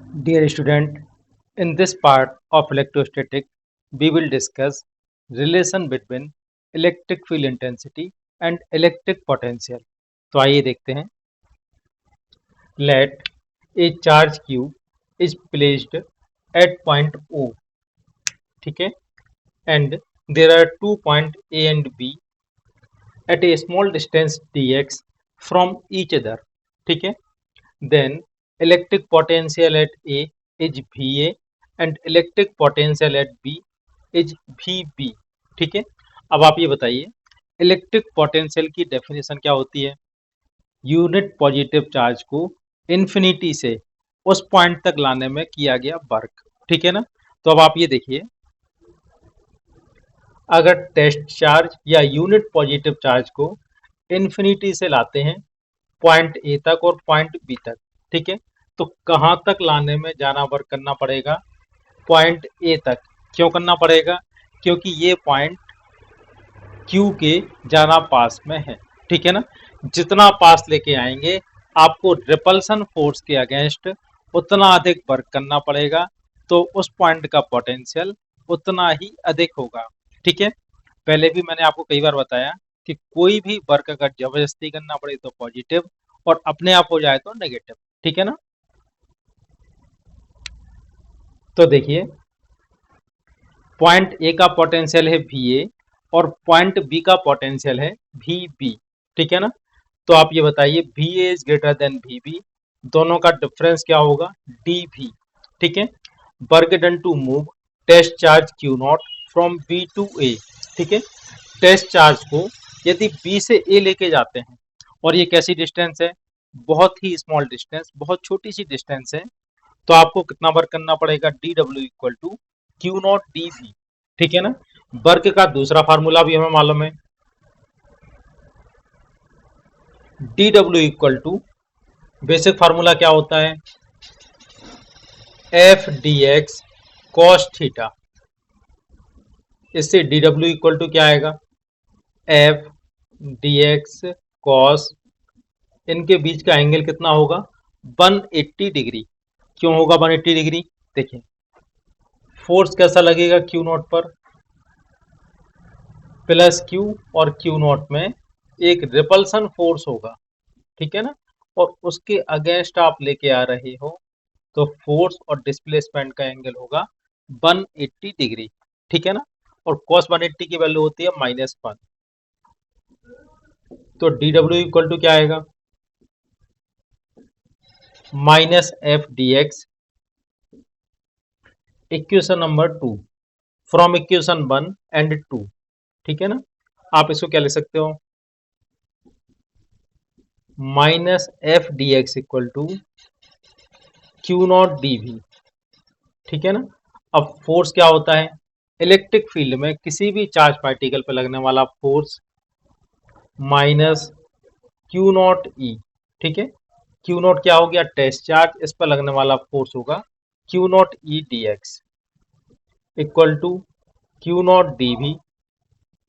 Dear student, in this part of electrostatic, we will discuss relation between electric field intensity and electric potential. तो आइए देखते हैं. Let a charge Q is placed at point O, ठीक है, and there are 2 points A and B at a small distance dx from each other, ठीक है. Then electric potential at A is VA and electric potential at B is VB, ठीक है. अब आप ये बताइए इलेक्ट्रिक पोटेंशियल की definition क्या होती है. यूनिट पॉजिटिव चार्ज को इन्फिनिटी से उस पॉइंट तक लाने में किया गया वर्क, ठीक है ना. तो अब आप ये देखिए, अगर टेस्ट चार्ज या यूनिट पॉजिटिव चार्ज को इन्फिनिटी से लाते हैं पॉइंट ए तक और पॉइंट बी तक, ठीक है, तो कहाँ तक लाने में जाना वर्क करना पड़ेगा. पॉइंट ए तक. क्यों करना पड़ेगा? क्योंकि ये पॉइंट क्यू के ज्यादा पास में है, ठीक है ना. जितना पास लेके आएंगे आपको रिपल्सन फोर्स के अगेंस्ट उतना अधिक वर्क करना पड़ेगा, तो उस पॉइंट का पोटेंशियल उतना ही अधिक होगा, ठीक है. पहले भी मैंने आपको कई बार बताया कि कोई भी वर्क अगर जबरदस्ती करना पड़े तो पॉजिटिव और अपने आप हो जाए तो नेगेटिव, ठीक है ना. तो देखिए, पॉइंट ए का पोटेंशियल है वी ए और पॉइंट बी का पोटेंशियल है वी बी, ठीक है ना. तो आप ये बताइए V A is greater than V B, दोनों का डिफरेंस क्या होगा, डी वी, ठीक है. Work done to move test charge Q naught from B to A, ठीक है. टेस्ट चार्ज को यदि बी से ए लेके जाते हैं और ये कैसी डिस्टेंस है, बहुत ही स्मॉल डिस्टेंस, बहुत छोटी सी डिस्टेंस है, तो आपको कितना वर्क करना पड़ेगा, D W equal to Q naught D V, ठीक है ना. वर्क का दूसरा फार्मूला भी हमें मालूम है, D W equal to basic formula क्या होता है, F D X cos theta. इससे डी डब्ल्यू इक्वल टू क्या आएगा, एफ डी एक्स कॉस, इनके बीच का एंगल कितना होगा, 180 डिग्री. क्यों होगा 180 डिग्री, देखिए फोर्स कैसा लगेगा क्यू नॉट पर, प्लस क्यू और क्यू नॉट में एक रिपल्सन फोर्स होगा, ठीक है ना, और उसके अगेंस्ट आप लेके आ रहे हो तो फोर्स और डिस्प्लेसमेंट का एंगल होगा 180 डिग्री, ठीक है ना. और cos 180 की वैल्यू होती है -1, तो डी डब्ल्यू इक्वल टू क्या आएगा, minus F D x, equation number 2 from equation 1 and 2, ठीक है ना. आप इसको क्या लिख सकते हो, minus F D X equal to Q naught D V, ठीक है ना. अब फोर्स क्या होता है, इलेक्ट्रिक फील्ड में किसी भी चार्ज पार्टिकल पर लगने वाला फोर्स माइनस क्यू नॉट ई, ठीक है. क्यू नॉट क्या हो गया, टेस्ट चार्ज, इस पर लगने वाला फोर्स होगा Q naught E D X equal to Q naught D V,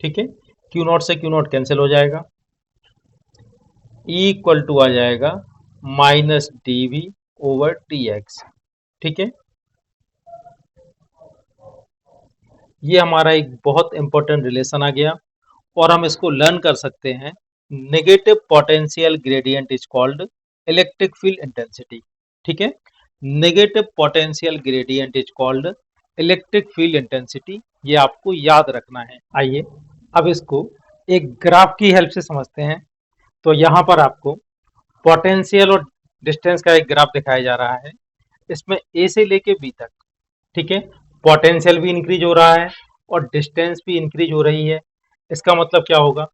ठीक है. क्यू नॉट से क्यू नॉट कैंसिल हो जाएगा, ई इक्वल टू आ जाएगा minus D we over D X, ठीक है. ये हमारा एक बहुत इंपॉर्टेंट रिलेशन आ गया और हम इसको लर्न कर सकते हैं. Negative potential gradient is called electric field intensity, ठीक है. Negative potential gradient is called electric field intensity, ये आपको याद रखना है. आइए अब इसको एक ग्राफ की हेल्प से समझते हैं. तो यहाँ पर आपको पोटेंशियल और डिस्टेंस का एक ग्राफ दिखाया जा रहा है, इसमें ए से लेके बी तक, ठीक है. पोटेंशियल भी इंक्रीज हो रहा है और डिस्टेंस भी इंक्रीज हो रही है. इसका मतलब क्या होगा,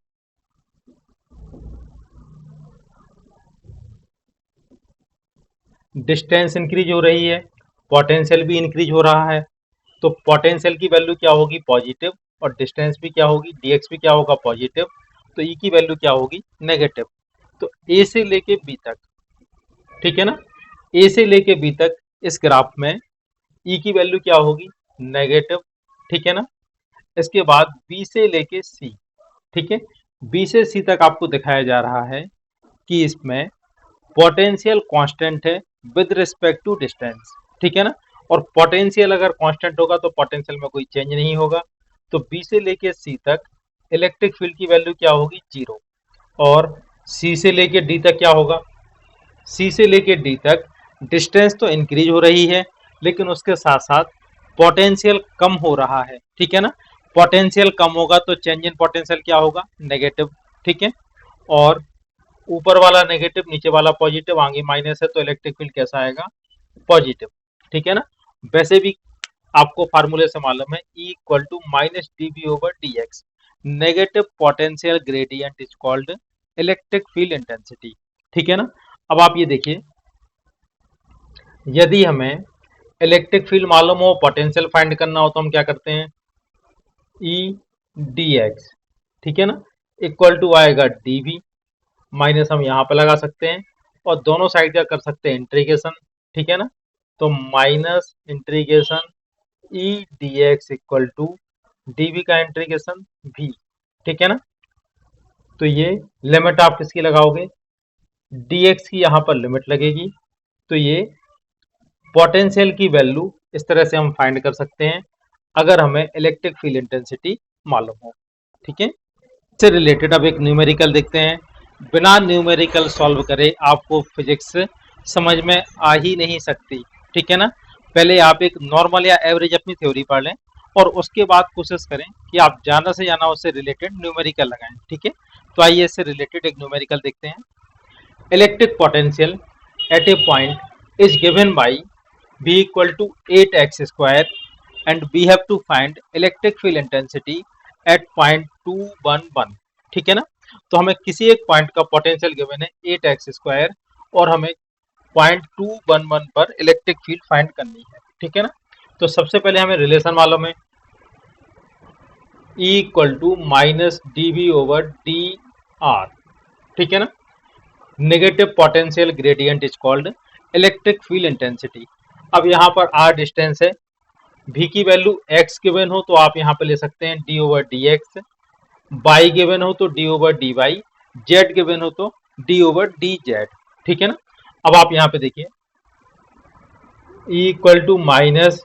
डिस्टेंस इंक्रीज हो रही है, पोटेंशियल भी इंक्रीज हो रहा है, तो पोटेंशियल की वैल्यू क्या होगी, पॉजिटिव, और डिस्टेंस भी क्या होगी, dx भी क्या होगा, पॉजिटिव, तो ई की वैल्यू क्या होगी, नेगेटिव. तो ए से लेके बी तक, ठीक है ना, ए से लेके बी तक इस ग्राफ में ई की वैल्यू क्या होगी, नेगेटिव, ठीक है ना. इसके बाद बी से लेके सी, ठीक है, बी से सी तक आपको दिखाया जा रहा है कि इसमें पोटेंशियल कांस्टेंट है विद रिस्पेक्ट टू डिस्टेंस, ठीक है ना। और पोटेंशियल अगर कांस्टेंट होगा तो पोटेंशियल में कोई चेंज नहीं होगा। तो बी से लेके सी तक इलेक्ट्रिक फील्ड की वैल्यू क्या होगी, जीरो। और सी से लेके डी तक क्या होगा, सी से लेके डी तक डिस्टेंस तो इंक्रीज हो रही है, लेकिन उसके साथ साथ पोटेंशियल कम हो रहा है, ठीक है ना। पोटेंशियल कम होगा तो चेंज इन पोटेंशियल क्या होगा, नेगेटिव, ठीक है। और ऊपर वाला नेगेटिव, नीचे वाला पॉजिटिव, आगे माइनस है तो इलेक्ट्रिक फील्ड कैसा आएगा, पॉजिटिव, ठीक है ना। वैसे भी आपको फार्मूले से मालूम है, E equal to minus D B over D X, negative potential gradient is called electric field intensity, ठीक है ना। अब आप ये देखिए, यदि हमें इलेक्ट्रिक फील्ड मालूम हो, पोटेंशियल फाइंड करना हो, तो हम क्या करते हैं, ई डी एक्स, ठीक है ना, इक्वल टू आएगा डी वी, माइनस हम यहाँ पे लगा सकते हैं, और दोनों साइड का कर सकते हैं इंटीग्रेशन, ठीक है ना। तो minus integration E D X equal to D V का इंटीग्रेशन वी, ठीक है ना। तो ये लिमिट आप किसकी लगाओगे, डी एक्स की यहाँ पर लिमिट लगेगी। तो ये पोटेंशियल की वैल्यू इस तरह से हम फाइंड कर सकते हैं, अगर हमें इलेक्ट्रिक फील्ड इंटेंसिटी मालूम हो, ठीक है। इससे रिलेटेड अब एक न्यूमेरिकल देखते हैं। बिना न्यूमेरिकल सॉल्व करे आपको फिजिक्स समझ में आ ही नहीं सकती, ठीक है ना। पहले आप एक नॉर्मल या एवरेज अपनी थ्योरी पढ़ लें, और उसके बाद कोशिश करें कि आप ज़्यादा से ज़्यादा उससे रिलेटेड न्यूमेरिकल लगाएं, ठीक है। तो आइए इससे रिलेटेड एक न्यूमेरिकल देखते हैं। Electric potential eight A point is given by V equal to 8x square and we have to find electric field intensity at point 211, ठीक है ना। तो हमें किसी एक पॉइंट का पोटेंशियल गिवन है 8x स्क्वायर, और हमें पॉइंट 211 पर इलेक्ट्रिक फील्ड फाइंड करनी है, ठीक है ना। तो सबसे पहले हमें रिलेशन मालूम है, E equal to minus D we over D R, ठीक है ना। Negative potential gradient is called electric field intensity. अब यहाँ पर आर डिस्टेंस है, v की वैल्यू x गिवन हो तो आप यहाँ पे ले सकते हैं d over D X, y given हो तो d over D Y, z given हो तो d ओवर डी जेड, ठीक है ना। अब आप यहाँ पे देखिए, E equal to minus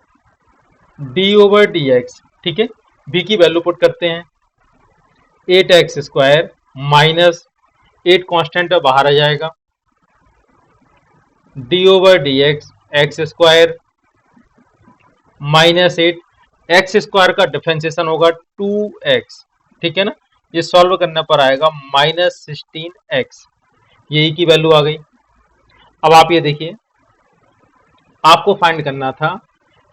D over D X, ठीक है। v की वैल्यू पुट करते हैं 8x स्क्वायर माइनस 8 कॉन्स्टेंट बाहर आ जाएगा, d over D x x square minus 8, x square का डिफरेंशिएशन होगा 2x, ठीक है ना। ये सॉल्व करने पर आएगा माइनस 16x, यही की वैल्यू आ गई। अब आप ये देखिए, आपको फाइंड करना था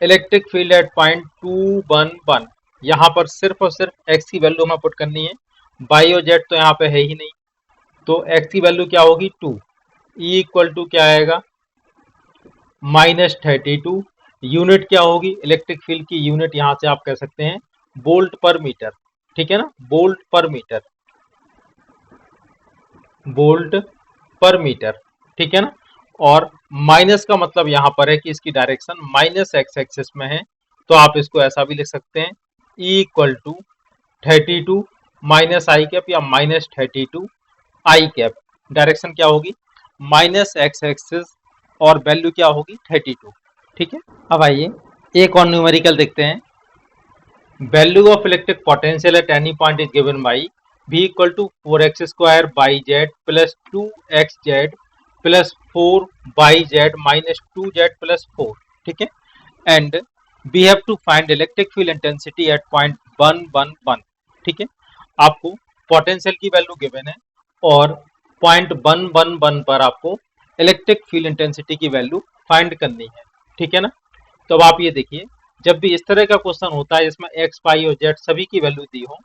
इलेक्ट्रिक फील्ड एट पॉइंट 211, यहाँ पर सिर्फ और सिर्फ x की वैल्यू हमें पुट करनी है, y और z तो यहाँ पे है ही नहीं, तो x की वैल्यू क्या होगी 2, E इक्वल टू क्या आएगा -32, यूनिट क्या होगी इलेक्ट्रिक फील्ड की, यूनिट यहाँ से आप कह सकते हैं वोल्ट पर मीटर, ठीक है ना, वोल्ट पर मीटर, वोल्ट पर मीटर, ठीक है ना। और माइनस का मतलब यहाँ पर है कि इसकी डायरेक्शन माइनस एक्स एक्सिस में है, तो आप इसको ऐसा भी लिख सकते हैं, E equal to 32 minus i cap या -32 आई कैप, डायरेक्शन क्या होगी माइनस एक्स एक्सिस, और वैल्यू क्या होगी 32, ठीक है। अब आइए एक और न्यूमेरिकल देखते हैं। Value of electric potential at any point is given by V equal to 4x square by z plus 2xz plus 4yz minus 2z plus 4, ठीक है। And we have to find electric field intensity at point 111, ठीक है। आपको potential की value given है, और point 111 पर आपको इलेक्ट्रिक फील्ड इंटेंसिटी की वैल्यू फाइंड करनी है, ठीक है ना। तो अब आप ये देखिए, जब भी इस तरह का क्वेश्चन होता है जिसमें एक्स वाई और जेड सभी की वैल्यू दी हो,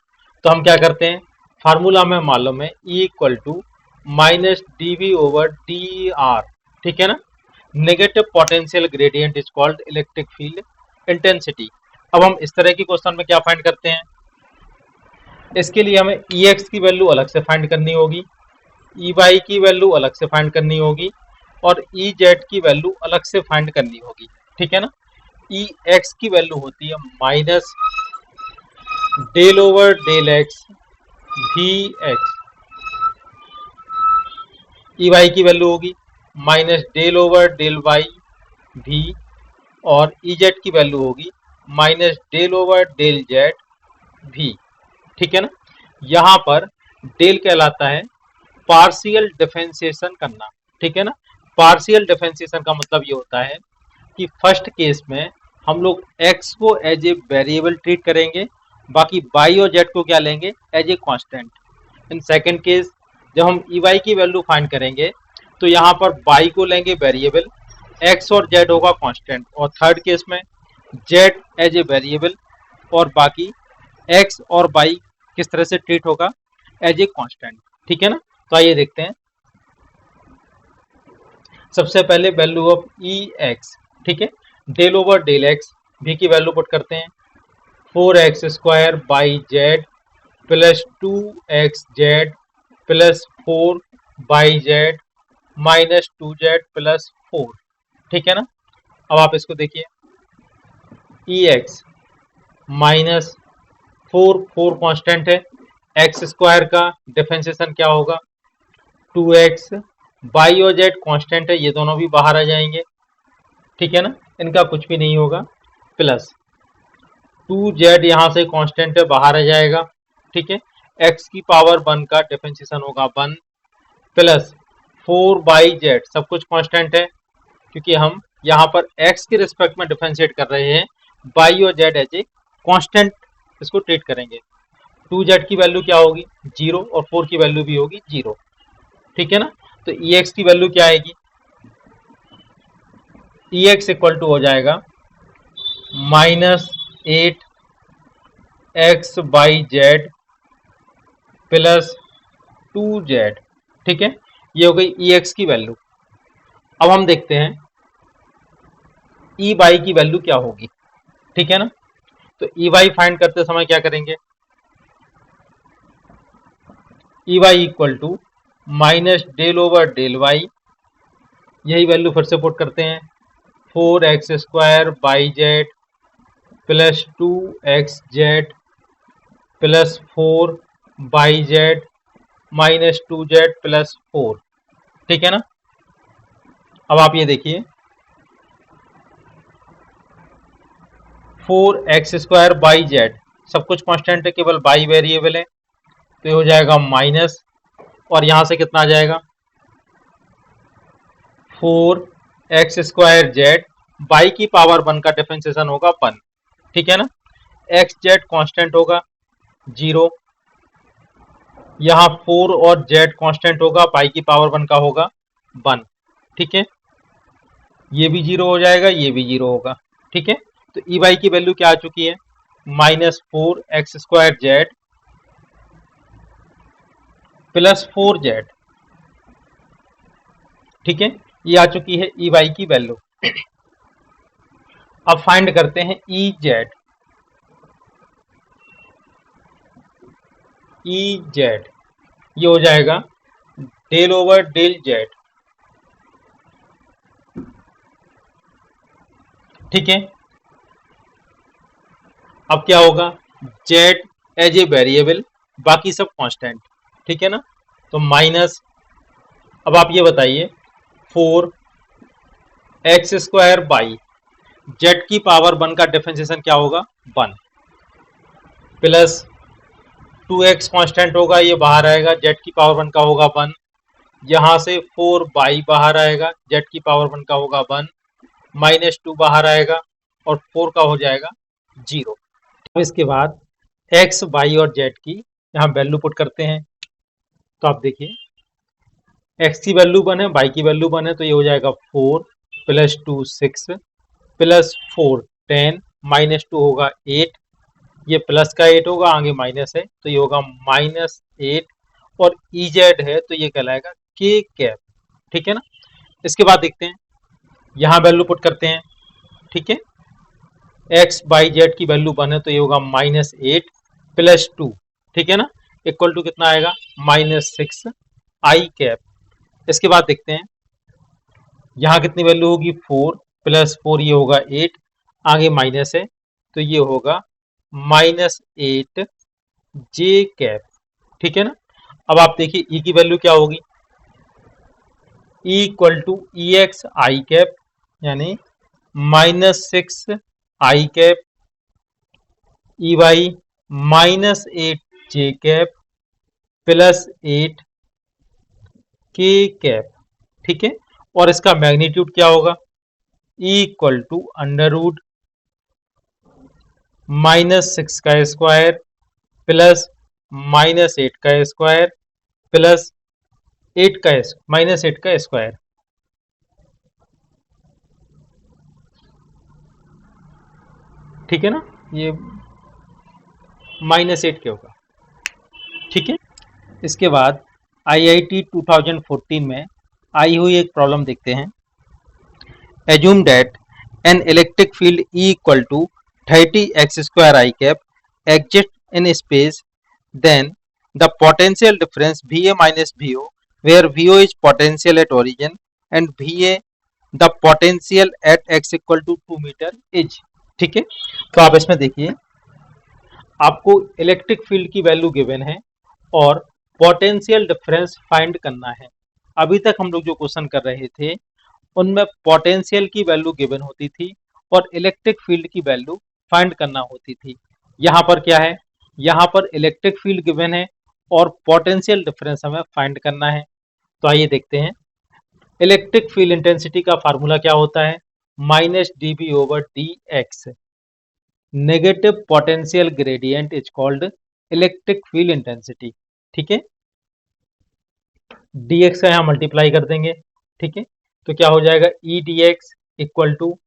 तो हम क्या करते हैं, फार्मूला में मालूम है E equal to minus D we over D R, ठीक है ना। Negative potential gradient is called electric field intensity. अब हम इस तरह की क्वेश्चन में क्या फाइंड करते हैं, इसके लिए हमें ई एक्स की वैल्यू अलग से फाइंड करनी होगी, ई वाई की वैल्यू अलग से फाइंड करनी होगी, और ई जेड की वैल्यू अलग से फाइंड करनी होगी, ठीक है ना। ई एक्स की वैल्यू होती है minus del over del x v x, e y की वैल्यू होगी minus del over del y v और ई जेड की वैल्यू होगी minus del over del z भी। ठीक है ना। यहाँ पर डेल कहलाता है पार्शियल डिफरेंशिएशन करना। ठीक है ना। पार्शियल डिफरेंशिएशन का मतलब ये होता है कि फर्स्ट केस में हम लोग x को एज ए वेरिएबल ट्रीट करेंगे, बाकी y और z को क्या लेंगे, as a constant. In second case जब हम ई वाई की वैल्यू फाइंड करेंगे तो यहाँ पर y को लेंगे वेरिएबल, x और z होगा कांस्टेंट, और थर्ड केस में z एज ए वेरिएबल और बाकी x और y किस तरह से ट्रीट होगा, एज ए कांस्टेंट। ठीक है ना। तो आइए देखते हैं। सबसे पहले वैल्यू ऑफ ई एक्स, ठीक है, डेल ओवर डेल एक्स, भी की वैल्यू पुट करते हैं, 4x² by z plus 2xz plus 4 by z minus 2z+4। ठीक है ना। अब आप इसको देखिए, ई एक्स माइनस 4 कांस्टेंट है, एक्स स्क्वायर का डिफरेंशिएशन क्या होगा 2x, बाई और जेड कांस्टेंट है, ये दोनों भी बाहर आ जाएंगे। ठीक है ना, इनका कुछ भी नहीं होगा, प्लस 2z यहाँ से कांस्टेंट है, बाहर आ जाएगा। ठीक है, x की पावर 1 का डिफरेंशिएशन होगा 1, प्लस 4/z, सब कुछ कांस्टेंट है क्योंकि हम यहाँ पर x के रिस्पेक्ट में डिफरेंशिएट कर रहे हैं, y और z एज ए कांस्टेंट इसको ट्रीट करेंगे। 2z की वैल्यू क्या होगी 0 और 4 की वैल्यू भी होगी 0। ठीक है ना। तो ex की वैल्यू क्या आएगी, ex इक्वल टू हो जाएगा -8x/z प्लस 2z। ठीक है, ये हो गई ex की वैल्यू। अब हम देखते हैं ey की वैल्यू क्या होगी। ठीक है ना। तो ey फाइंड करते समय क्या करेंगे, ey equal to minus del over del y, यही वैल्यू फिर से पुट करते हैं, 4x² by z plus 2xz plus 4 by z minus 2z+4। ठीक है ना। अब आप ये देखिए, 4x² बाई जेड, सब कुछ कांस्टेंट है, केवल बाई वेरिएबल है, तो ये हो जाएगा माइनस, और यहां से कितना आ जाएगा 4x² बाई की पावर 1 का डिफरेंशिएशन होगा 1। ठीक है ना। एक्स जेड कॉन्स्टेंट होगा 0, यहाँ 4 और z कांस्टेंट होगा, पाई की पावर 1 का होगा 1। ठीक है, ये भी 0 हो जाएगा, ये भी 0 होगा। ठीक है, तो ई वाई की वैल्यू क्या आ चुकी है, -4x² प्लस 4z। ठीक है, ये आ चुकी है ई वाई की वैल्यू। अब फाइंड करते हैं ई जेड। ई जेड ये हो जाएगा डेल ओवर डेल जेड। ठीक है, अब क्या होगा, जेड एज ए वेरिएबल, बाकी सब कांस्टेंट। ठीक है ना। तो माइनस, अब आप ये बताइए 4x² बाई जेड की पावर 1 का डिफरेंशिएशन क्या होगा 1, प्लस 2x कांस्टेंट होगा, ये बाहर आएगा, जेड की पावर 1 का होगा 1, यहाँ से 4 बाई बाहर आएगा, जेड की पावर 1 का होगा 1, माइनस 2 बाहर आएगा, और 4 का हो जाएगा 0। अब इसके बाद x, y और z की यहाँ वैल्यू पुट करते हैं। तो आप देखिए, x की वैल्यू 1 है, y की वैल्यू 1 है, तो ये हो जाएगा 4 प्लस 2 6 प्लस 4 10 माइनस 2 होगा 8, ये प्लस का 8 होगा, आगे माइनस है, तो ये होगा -8, और ई जेड है तो ये कहलाएगा के कैप। ठीक है ना। इसके बाद देखते हैं, यहाँ वैल्यू पुट करते हैं। ठीक है, एक्स बाई जेड की वैल्यू 1 है, तो ये होगा -8 प्लस 2। ठीक है ना, इक्वल टू कितना आएगा -6 आई कैप। इसके बाद देखते हैं, यहाँ कितनी वैल्यू होगी 4 प्लस 4, ये होगा 8, आगे माइनस है, तो ये होगा -8 जे कैप। ठीक है ना। अब आप देखिए ई की वैल्यू क्या होगी, e equal to e x i cap, यानी -6 i cap e y -8 j cap +8 k cap, ठीक है। और इसका मैग्नीट्यूड क्या होगा, =√-6 का स्क्वायर प्लस -8 का स्क्वायर प्लस 8 का -8 का स्क्वायर, ठीक है ना, ये -8 के होगा, ठीक है। इसके बाद आईआईटी 2014 में आई हुई एक प्रॉब्लम देखते हैं। Assume that an electric field E equal to 30x² I cap exist in space, then the potential difference VA minus VO, where VO is potential at origin and VA the potential at x equal to 2 metre is, ठीक है। तो आप इसमें देखिए, आपको electric field की value given है और पोटेंशियल डिफरेंस फाइंड करना है। अभी तक हम लोग जो क्वेश्चन कर रहे थे उनमें पोटेंशियल की वैल्यू गिवन होती थी और इलेक्ट्रिक फील्ड की वैल्यू फाइंड करना होती थी। यहाँ पर क्या है, यहाँ पर इलेक्ट्रिक फील्ड गिवन है और पोटेंशियल डिफरेंस हमें फाइंड करना है। तो आइए देखते हैं। इलेक्ट्रिक फील्ड इंटेंसिटी का फार्मूला क्या होता है, -dB/dx। Negative potential gradient is called electric field intensity, ठीक है। dx का यहाँ मल्टीप्लाई कर देंगे, ठीक है। तो क्या हो जाएगा, E/dx इक्वल टू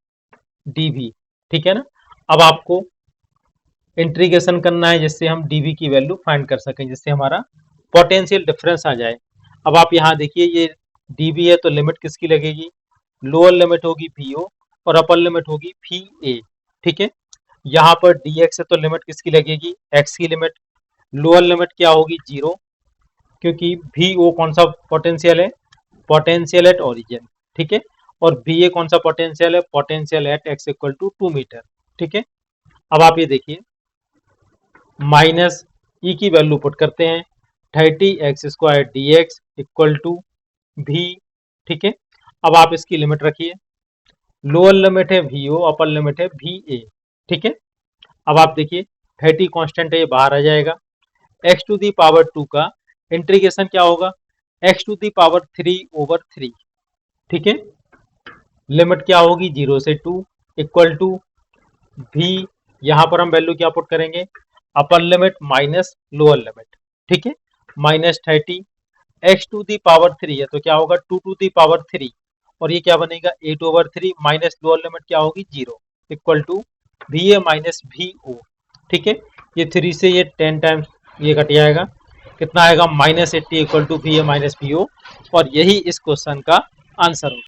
dV, ठीक है ना। अब आपको इंटीग्रेशन करना है जिससे हम dV की वैल्यू फाइंड कर सकें, जिससे हमारा पोटेंशियल डिफरेंस आ जाए। अब आप यहाँ देखिए, ये dV है तो लिमिट किसकी लगेगी, लोअर लिमिट होगी VO और अपर लिमिट होगी VA, ठीक है। यहाँ पर dx है तो लिमिट किसकी लगेगी, x की लिमिट। लोअर लिमिट क्या होगी, 0, क्योंकि VO कौन सा पोटेंशियल है, पोटेंशियल एट ओरिजिन, ठीक है। और VA कौन सा पोटेंशियल है, potential at x equal to 2 metre, ठीक है। अब आप ये देखिए, माइनस E की वैल्यू पुट करते हैं, 30x² dx equal to V, ठीक है। अब आप इसकी लिमिट रखिए, लोअर लिमिट है VO, अपर लिमिट है VA, ठीक है। अब आप देखिए 30 कांस्टेंट है, ये बाहर आ जाएगा। x⁻² का इंटीग्रेशन क्या होगा, x⁻³ ठीक है। लिमिट क्या होगी, 0 से 2 इक्वल टू V, यहाँ पर हम वैल्यू क्या पुट करेंगे, upper limit minus lower limit, ठीक है। -30 x⁻³ है तो क्या होगा, 2⁻³ और ये क्या बनेगा, 8/3 माइनस लोअर लिमिट क्या होगी, 0 equal to VA minus VO, ठीक है। ये 3 से ये 10 टाइम्स ये कट जाएगा, कितना आएगा, -80 equal to VA minus VO, और यही इस क्वेश्चन का आंसर होगा।